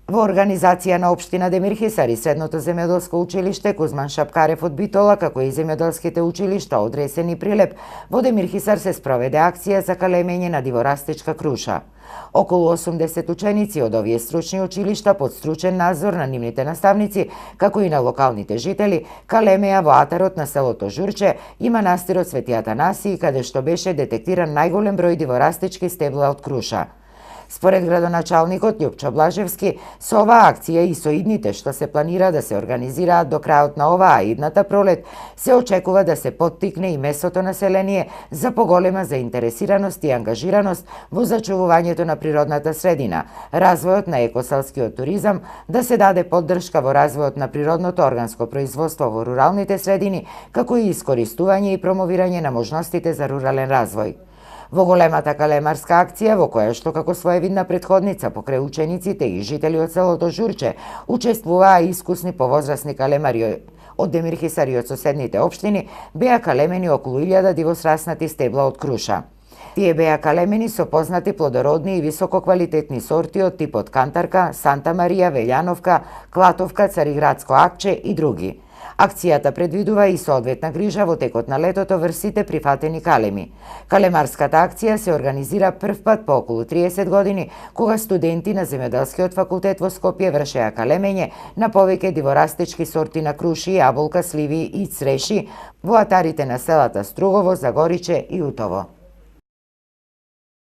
Во организација на општина Демирхисар и Средното земјоделско училиште Кузман Шапкарев од Битола, како и земјоделските училишта од Ресен и Прилеп, во Демирхисар се спроведе акција за калемење на диворастичка круша. Околу 80 ученици од овие стручни училишта под стручен надзор на нивните наставници, како и на локалните жители, калемеа во атарот на селото Журче и манастирот Свети Атанасиј, каде што беше детектиран најголем број диворастички стебла од круша. Според градоначалникот Љупчо Блажевски, со оваа акција и со идните што се планира да се организираат до крајот на оваа идната пролет, се очекува да се поттикне и местното население за поголема заинтересираност и ангажираност во зачувувањето на природната средина, развојот на екоселскиот туризам, да се даде поддршка во развојот на природното органско производство во руралните средини, како и искористување и промовирање на можностите за рурален развој. Во големата калемарска акција, во која што како своевидна претходница покрај учениците и жители од селото Журче, учествуваа искусни повозрасни калемари од Демирхисар и од соседните општини, беа калемени околу 1000 дивосраснати стебла од круша. Тие беа калемени со познати плодородни и висококвалитетни сорти од типот Кантарка, Санта Марија, Велјановка, Клатовка, Цариградско акче и други. Акцијата предвидува и соодветна грижа во текот на летото врз сите прифатени калеми. Калемарската акција се организира првпат по околу 30 години, кога студенти на Земјоделскиот факултет во Скопје вршеа калемење на повеќе диворастички сорти на круши, јаболка, сливи и цреши во атарите на селата Стругово, Загориче и Утово.